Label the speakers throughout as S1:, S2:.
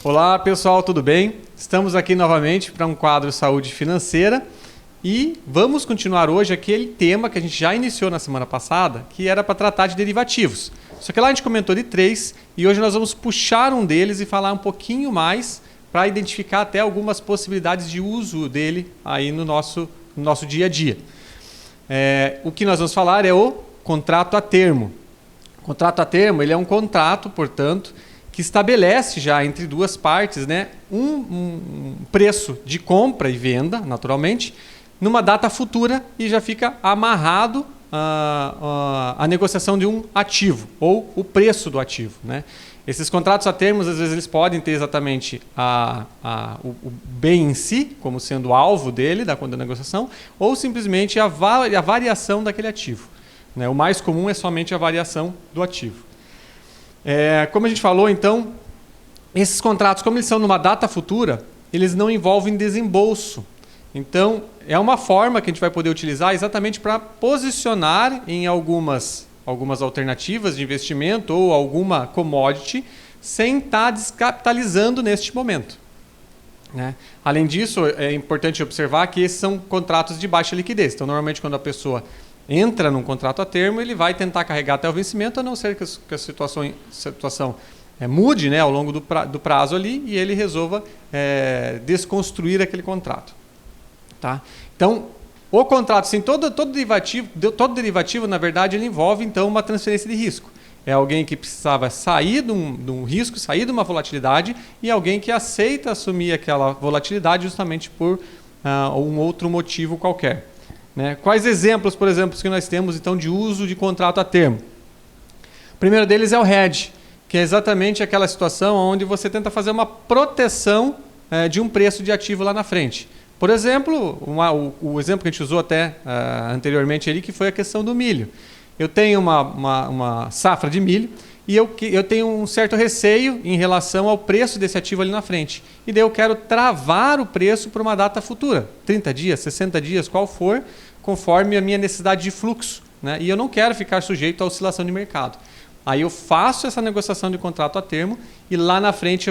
S1: Olá pessoal, tudo bem? Estamos aqui novamente para um quadro Saúde Financeira e vamos continuar hoje aquele tema que a gente já iniciou na semana passada, que era para tratar de derivativos. Só que lá a gente comentou de 3 e hoje nós vamos puxar um deles e falar um pouquinho mais para identificar até algumas possibilidades de uso dele aí no nosso dia a dia. O que nós vamos falar é o contrato a termo. O contrato a termo ele é um contrato, portanto, que estabelece já entre duas partes, né, um preço de compra e venda, naturalmente, numa data futura e já fica amarrado a negociação de um ativo ou o preço do ativo, né? Esses contratos a termos, às vezes, eles podem ter exatamente o bem em si, como sendo o alvo dele, da negociação, ou simplesmente a variação daquele ativo, né? O mais comum é somente a variação do ativo. Como a gente falou, então, esses contratos, como eles são numa data futura, eles não envolvem desembolso. Então, é uma forma que a gente vai poder utilizar exatamente para posicionar em algumas alternativas de investimento ou alguma commodity sem estar descapitalizando neste momento, né? Além disso, é importante observar que esses são contratos de baixa liquidez. Então, normalmente, quando a pessoa entra num contrato a termo, ele vai tentar carregar até o vencimento, a não ser que a situação mude, né, ao longo do prazo ali e ele resolva desconstruir aquele contrato. Tá? Então, o contrato, assim, todo derivativo, na verdade, ele envolve então uma transferência de risco. É alguém que precisava sair de um risco, sair de uma volatilidade e alguém que aceita assumir aquela volatilidade justamente por um outro motivo qualquer. Né? Quais exemplos, por exemplo, que nós temos então de uso de contrato a termo? O primeiro deles é o hedge, que é exatamente aquela situação onde você tenta fazer uma proteção de um preço de ativo lá na frente. Por exemplo, o exemplo que a gente usou até anteriormente ali, que foi a questão do milho. Eu tenho uma safra de milho e eu tenho um certo receio em relação ao preço desse ativo ali na frente. E daí eu quero travar o preço para uma data futura, 30 dias, 60 dias, qual for, conforme a minha necessidade de fluxo, né? E eu não quero ficar sujeito à oscilação de mercado. Aí eu faço essa negociação de contrato a termo e lá na frente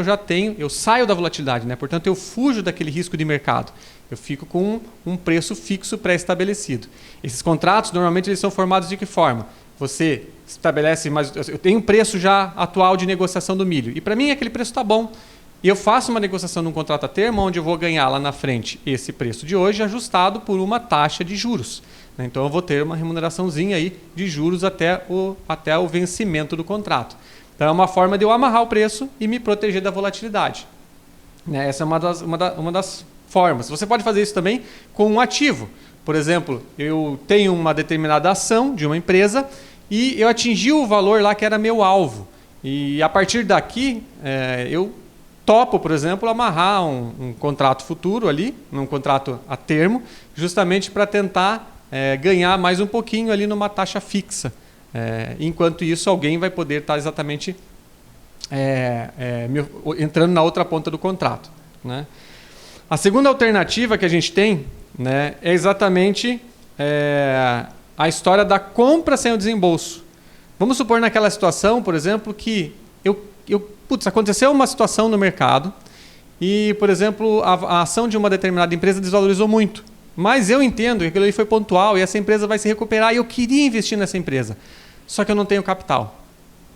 S1: eu saio da volatilidade, né? Portanto, eu fujo daquele risco de mercado. Eu fico com um preço fixo pré-estabelecido. Esses contratos, normalmente, eles são formados de que forma? Você estabelece, mas eu tenho um preço já atual de negociação do milho. E para mim aquele preço está bom. E eu faço uma negociação num contrato a termo onde eu vou ganhar lá na frente esse preço de hoje ajustado por uma taxa de juros. Então eu vou ter uma remuneraçãozinha aí de juros até o vencimento do contrato. Então é uma forma de eu amarrar o preço e me proteger da volatilidade. Essa é uma das formas. Você pode fazer isso também com um ativo. Por exemplo, eu tenho uma determinada ação de uma empresa e eu atingi o valor lá que era meu alvo. E a partir daqui, eu topo, por exemplo, amarrar um contrato futuro ali, um contrato a termo, justamente para tentar ganhar mais um pouquinho ali numa taxa fixa. Enquanto isso, alguém vai poder estar exatamente entrando na outra ponta do contrato, né? A segunda alternativa que a gente tem, né, é exatamente a história da compra sem o desembolso. Vamos supor naquela situação, por exemplo, que aconteceu uma situação no mercado e, por exemplo, a ação de uma determinada empresa desvalorizou muito. Mas eu entendo que aquilo ali foi pontual e essa empresa vai se recuperar e eu queria investir nessa empresa. Só que eu não tenho capital.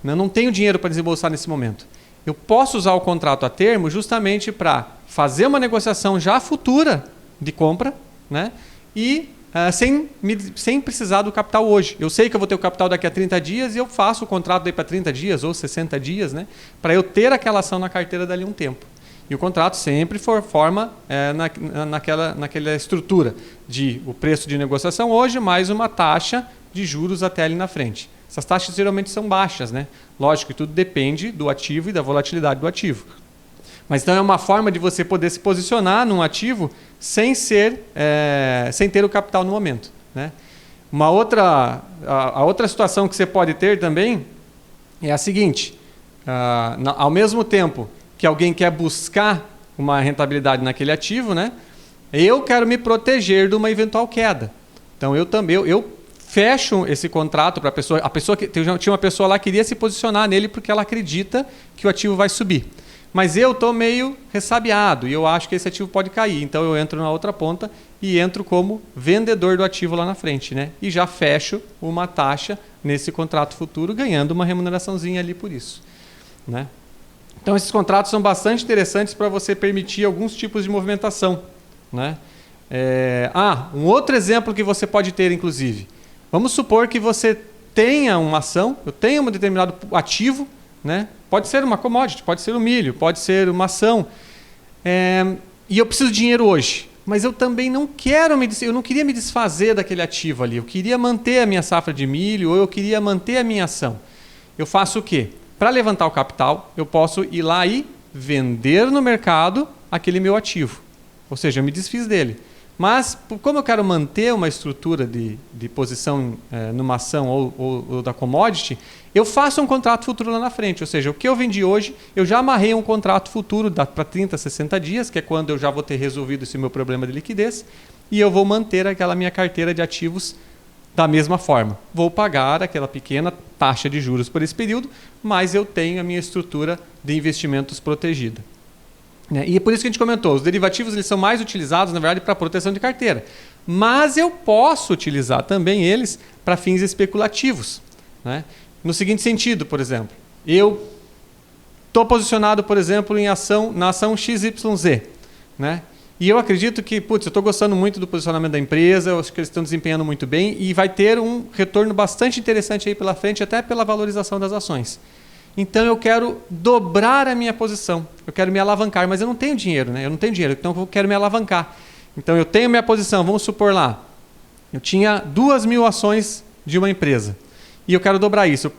S1: Eu não tenho dinheiro para desembolsar nesse momento. Eu posso usar o contrato a termo justamente para fazer uma negociação já futura de compra, né? E sem precisar do capital hoje. Eu sei que eu vou ter o capital daqui a 30 dias e eu faço o contrato para 30 dias ou 60 dias, né? Para eu ter aquela ação na carteira dali um tempo. E o contrato sempre forma naquela estrutura de o preço de negociação hoje mais uma taxa de juros até ali na frente. Essas taxas geralmente são baixas, né? Lógico que tudo depende do ativo e da volatilidade do ativo. Mas então é uma forma de você poder se posicionar num ativo sem ter o capital no momento, né? A outra situação que você pode ter também é a seguinte: ao mesmo tempo que alguém quer buscar uma rentabilidade naquele ativo, né? Eu quero me proteger de uma eventual queda. Então eu fecho esse contrato para a pessoa que tinha uma pessoa lá que queria se posicionar nele porque ela acredita que o ativo vai subir. mas eu estou meio ressabiado e eu acho que esse ativo pode cair. Então eu entro na outra ponta e entro como vendedor do ativo lá na frente, né? E já fecho uma taxa nesse contrato futuro, ganhando uma remuneraçãozinha ali por isso, né? Então esses contratos são bastante interessantes para você permitir alguns tipos de movimentação, né? Um outro exemplo que você pode ter, inclusive. Vamos supor que você tenha uma ação, eu tenho um determinado ativo, né? Pode ser uma commodity, pode ser um milho, pode ser uma ação. E eu preciso de dinheiro hoje. Mas eu também não queria me desfazer daquele ativo ali. Eu queria manter a minha safra de milho ou eu queria manter a minha ação. Eu faço o quê? Para levantar o capital, eu posso ir lá e vender no mercado aquele meu ativo. Ou seja, eu me desfiz dele. Mas, como eu quero manter uma estrutura de posição numa ação ou da commodity, eu faço um contrato futuro lá na frente. Ou seja, o que eu vendi hoje, eu já amarrei um contrato futuro para 30, 60 dias, que é quando eu já vou ter resolvido esse meu problema de liquidez, e eu vou manter aquela minha carteira de ativos da mesma forma. Vou pagar aquela pequena taxa de juros por esse período, mas eu tenho a minha estrutura de investimentos protegida. E é por isso que a gente comentou, os derivativos eles são mais utilizados, na verdade, para proteção de carteira. Mas eu posso utilizar também eles para fins especulativos, né? No seguinte sentido, por exemplo, eu estou posicionado, por exemplo, na ação XYZ, né? E eu acredito que, eu estou gostando muito do posicionamento da empresa, eu acho que eles estão desempenhando muito bem e vai ter um retorno bastante interessante aí pela frente, até pela valorização das ações. Então eu quero dobrar a minha posição, eu quero me alavancar, mas eu não tenho dinheiro, né? Eu não tenho dinheiro, então eu quero me alavancar. Então eu tenho minha posição, vamos supor lá, eu tinha 2.000 ações de uma empresa e eu quero dobrar isso, eu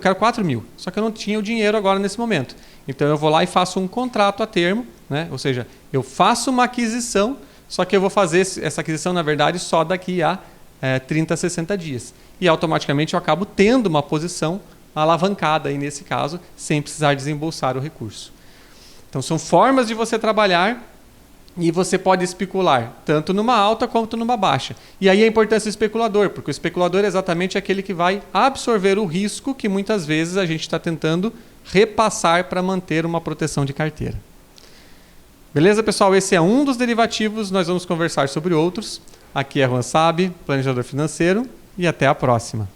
S1: quero 4.000, só que eu não tinha o dinheiro agora nesse momento. Então eu vou lá e faço um contrato a termo, né? Ou seja, eu faço uma aquisição, só que eu vou fazer essa aquisição, na verdade, só daqui a 30, 60 dias. E automaticamente eu acabo tendo uma posição alavancada aí nesse caso, sem precisar desembolsar o recurso. Então são formas de você trabalhar e você pode especular tanto numa alta quanto numa baixa. E aí a importância do especulador, porque o especulador é exatamente aquele que vai absorver o risco que muitas vezes a gente está tentando repassar para manter uma proteção de carteira. Beleza, pessoal? Esse é um dos derivativos, nós vamos conversar sobre outros. Aqui é Juan Sabe, planejador financeiro, e até a próxima.